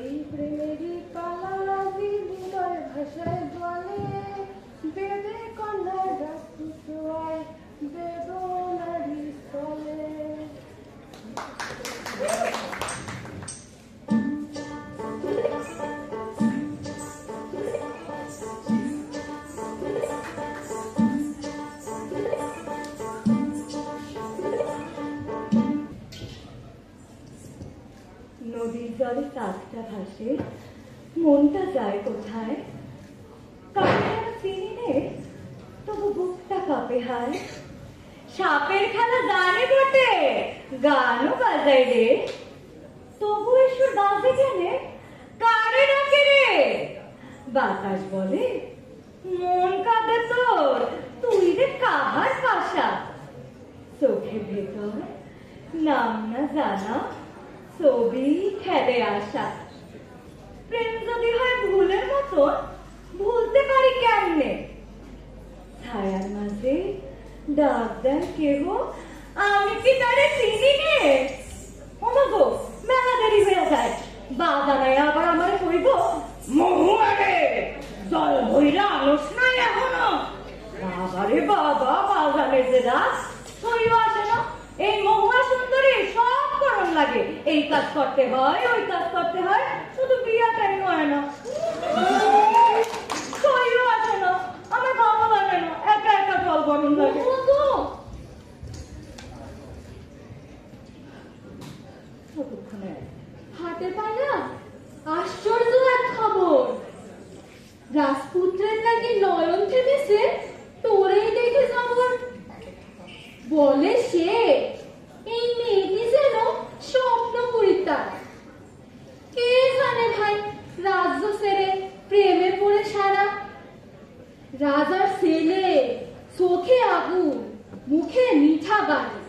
এই প্রেমেরই কালারাজি হৃদয় ভাষায় বলে বেদে কন্যা রাজপুত্রায় বেদনারি স্থলে। নদীর জলে কাকটা ভাসে, মনটা যায় কোথায়? কাকে চিনি নে, তবু বুকটা কাঁপে হায়। সাপের খেলা জানে বটে, গানও বাজায় রে, তবু এসব বাজে কেনে? কারে ডাকে রে? বাতাস বলে মন কাঁদে তোর, তুই রে কাহার পাশা? চোখের ভেতর নাম না জানা ছবি খেলে আসা। প্রেম যদি হয় ভুলের মতন, ভুলতে পারি কেমনে? ছায়ার মাঝে ডাক দেন কেহ, আমি কি তারে চিনি নে? ওমাগো মেলা দেরি হয়ে যায়, বাজানায় আবার আমার কইব মহুয়ারে জল ভইরা আনস নাই এখনো। বাবারে বাবা, বাজানে যে রাত হইও আসে না। এই মহুয়া সুন্দরী সব করণ লাগে, এই কাজ করতে হয় ওই কাজ করতে হয়, শুধু বিয়াটাই হয় না। হইও আসে না, আমার ভালো লাগে না, একা একা জল গরম লাগে। হাতে পায় না? আশ্চর্য এক খবর, রাজপুত্রের নাকি নয়ন থেমেছে, তোরেই দেখে যাবর। বলে সে এই মেয়েটি যেন স্বপ্ন পরিতার। কে জানে ভাই, রাজ্য ছেড়ে প্রেমে পড়ে সারা। রাজার ছেলে, চোখে আগুন, মুখে মিঠা বাণী,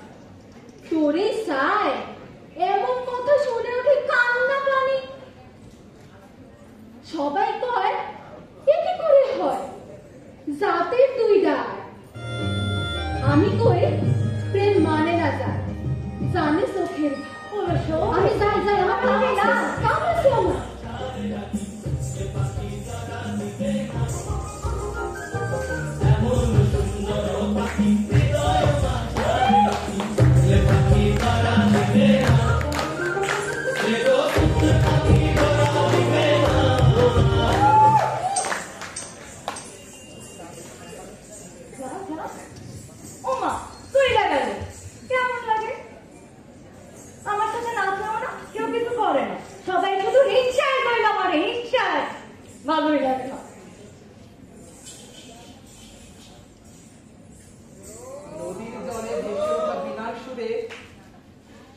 তোরে চায়, এমন কথা শুনে ওঠে কান্না কানি। সবাই কয় এ কি করে হয়, জাতের দুই ডাক। আমি কই প্রেম মানে না যায়, জানে চোখের। আমি যাই যাই, আমার কামে না কামড়েছে আমার।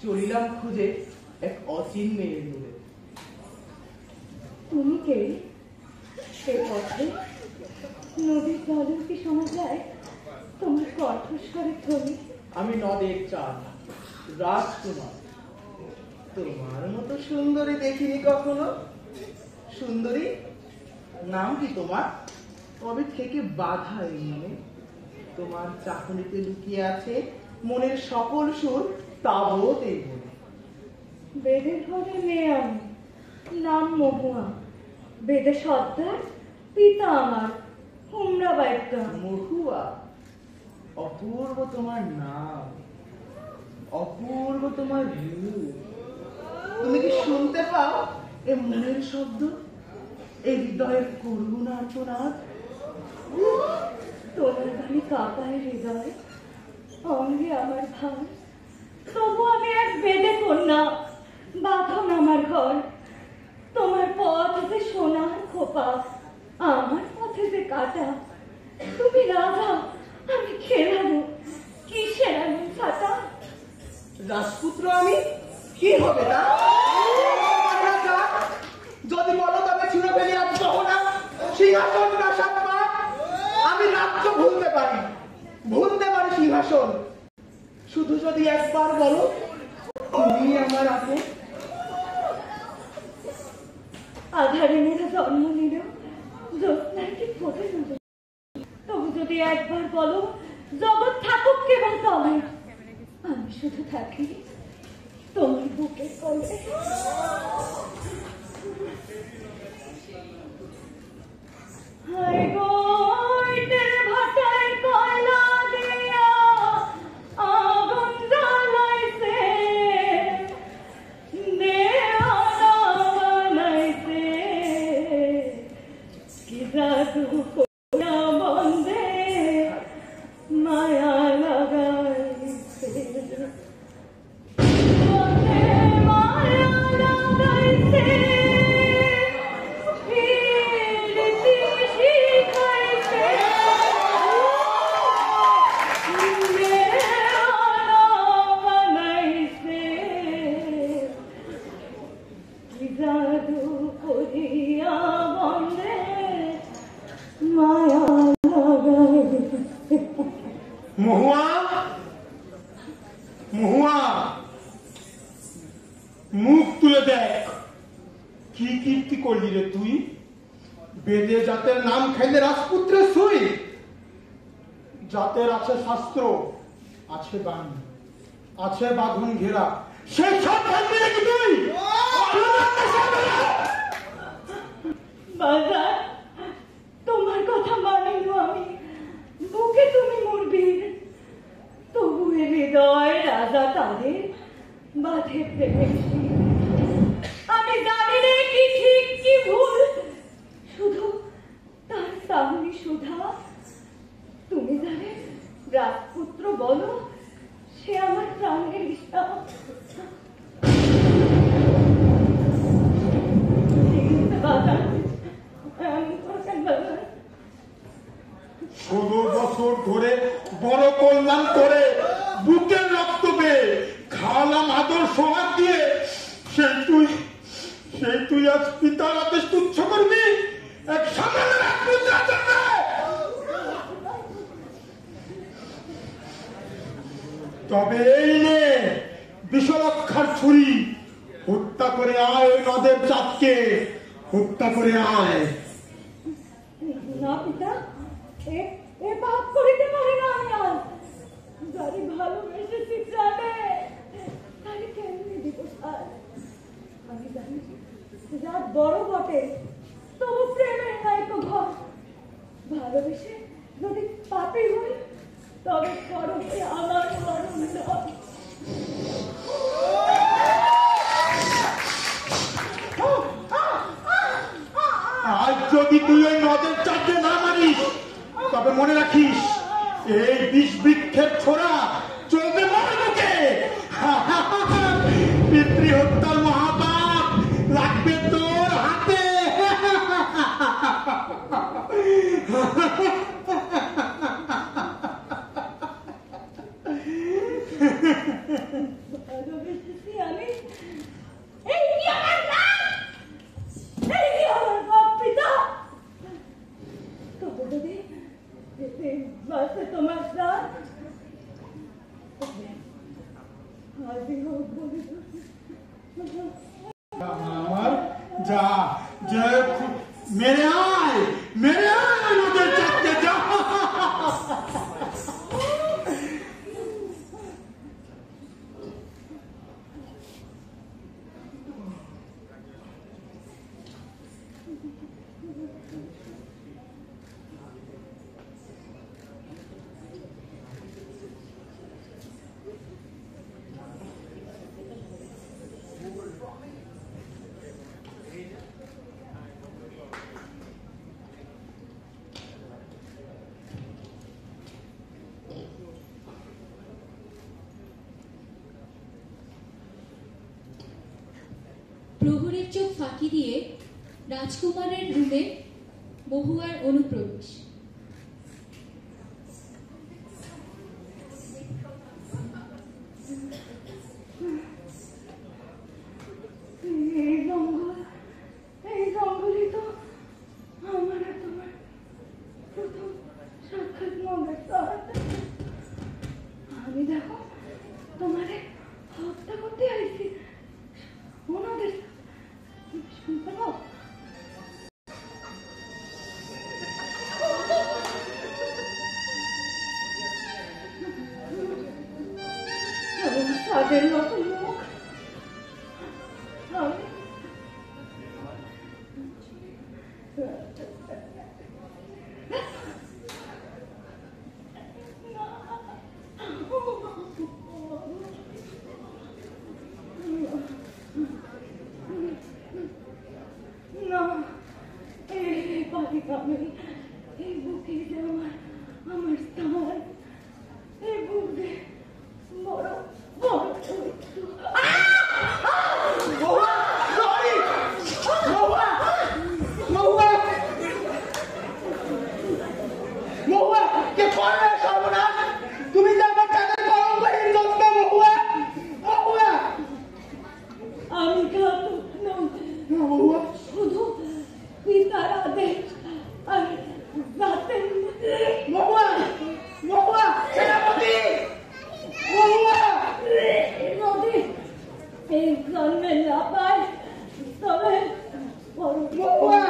চলিলাম খুঁজে এক অচিন মেয়ের দূরে। তুমি কে? সে পথে নদীর জলের কি শোনা যায় তোমার কণ্ঠস্বরের ধ্বনি? আমি নদের চাঁদ, রাজকুমার। তোমার মতো সুন্দরী দেখিনি কখনো। সুন্দরী, নাম কি তোমার? কবে থেকে বাধা এই মনে? তোমার চাকুনিতে লুকিয়ে আছে মনের সকল সুর, তাবৎ এই বলে। বেদের ঘরে মেয়ে আমি, নাম মহুয়া। বেদে সর্দার, পিতা আমার হুমরা বাইকা। মহুয়া, অপূর্ব তোমার নাম, অপূর্ব তোমার রূপ। তুমি কি শুনতে পাও এ মনের শব্দ, এই হৃদয়ের করুণ আর্তনাদ? তোমার বাড়ি কাঁপায় হৃদয়, অঙ্গে আমার ভার। তবু আমি এক বেদে কন্যা, বাঁধন আমার ঘর। তোমার পথ যে সোনার খোপা, আমার পথে যে কাটা। তুমি রাজা, আমি খেলানো, কিসের আমি ছাতা? রাজপুত্র আমি, কি হবে তা? যদি বলো তবে ছিঁড়ে ফেলি আজ গহনা, সিংহাসন প্রাসাদ পাঠ। আমি রাজ্য ভুলতে পারি, ভুলতে পারি সিংহাসন। শুধু যদি একবার বলো তুমি আমার আপন। আধারে মেয়েরা জন্ম নিল, জ্যোৎস্নার কি ফোটে নজর, তবু যদি একবার বলো জগৎ থাকুক কেবল তবে, আমি শুধু থাকি তোমার বুকের কোলে। হায় গো ইটের ভাটায় কয়লা দিয়া আগুন জ্বালাইছে, দেওয়ানা বানাইছে, কি জাদু কইরা বন্ধে মায়া লাগাইছে, বন্ধে মায়া লাগাইছে, প্রীতি শিখাইছে, দেওয়ানা বানাইছে, কি জাদু করিয়া বন্ধে মায়া লাগাইছে। মহুয়া, মহুয়া, মুখ তুলে দেখ, কি কীর্তি করলি রে তুই? বেদে জাতের নাম খাইলে রাজপুত্রের সই। জাতের আছে শাস্ত্র, আছে গান, আছে বাঁধন ঘেরা, সেই সব খাইলি নাকি তুই? বাজার, তোমার কথা মানিনি আমি, বুকে তুমি মুরবীর, তবু এ হৃদয় রাজা তাদের বাঁধে প্রেমের শির। আমি জানি রে কি ঠিক কি ভুল, শুধু তার সামনে সুধা। তুমি জানে রাজপুত্র বলো, সে আমার প্রাণের ইচ্ছা। বাজার, এমন করছেন বাজার। 16 বছর ধরে বড় কল্যাণ করে বুকের রক্ত পেয়ে খাওয়ালাম আদর সোহাগ দিয়ে, সেই তুই আজ পিতার আদেশ তুচ্ছ করবি এক সামান্য রাজপুত্রের জন্য? তবে এই নে বিশ্বরক্ষার ছুরি, হত্যা করে আয় ওই নদের চাঁদকে, হত্যা করে আয়। না পিতা, এ পাপ করিতে পারে না আমি আজ। যারে ভালোবেসেছি প্রাণে, তারে কেমনি দিব সাজ? আমি জানি রাত বড় বটে, তবু প্রেমের নাইকো ঘর। ভালোবেসে যদি পাপি হই, তবে করবে আমার মরণ নয়। আজ যদি তুই ওই নদের চাপে না মারিস, তবে মনে রাখিস এই বিষ বৃক্ষের ছোড়া চলবে মরণকে। পিতৃ হত্যার মহাপাপ লাগবে তোর হাতে। ভালোবেসেছি আমি, এই কি আমার নাম, এই কি আমার বাপ পিতা। তবু যদি বাসে তোমার প্রাণ, আজই হোক বলে আমার যা যে মেরে আয়, মেরে আয় নদের চাপতে যা। প্রহরীর চোখ ফাঁকি দিয়ে রাজকুমারের রুমে মহুয়ার অনুপ্রবেশ। এই জঙ্গলই তো আমার আর তোমার প্রথম সাক্ষাৎ মনের সাথ। আমি দেখো তোমারে হত্যা করতে আইছি, ওনাদের শুনতে পাও? চাঁদের মতো মুখ। আমি না, এই বালিকা আমি, এই বুকে যে আমার স্থান, এই বুকে বড় বড় চরিত্র। মহুয়া, sorry! মহুয়া! মহুয়া! মহুয়া, কে করবে সর্বনাশ? তুমি যে আমার চাঁদের কলঙ্কহীন যন্ত্র, মহুয়া! মহুয়া! আমি ঘাতক নই, মহুয়া! শুধু পিতার আদেশ আর জাতের মহুয়া! মহুয়া! সেনাপতি! মহুয়া! নদী এই জন্মে না পায়, তবে মহুয়া!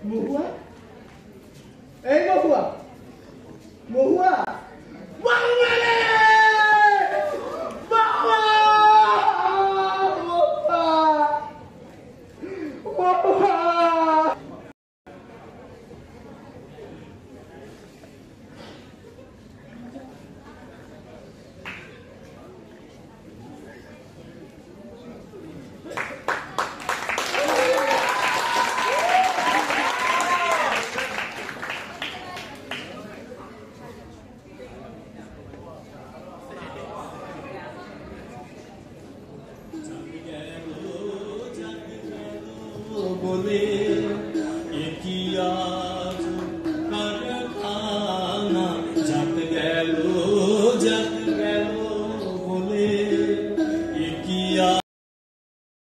মহুয়া? এই মহুয়া! মহুয়া!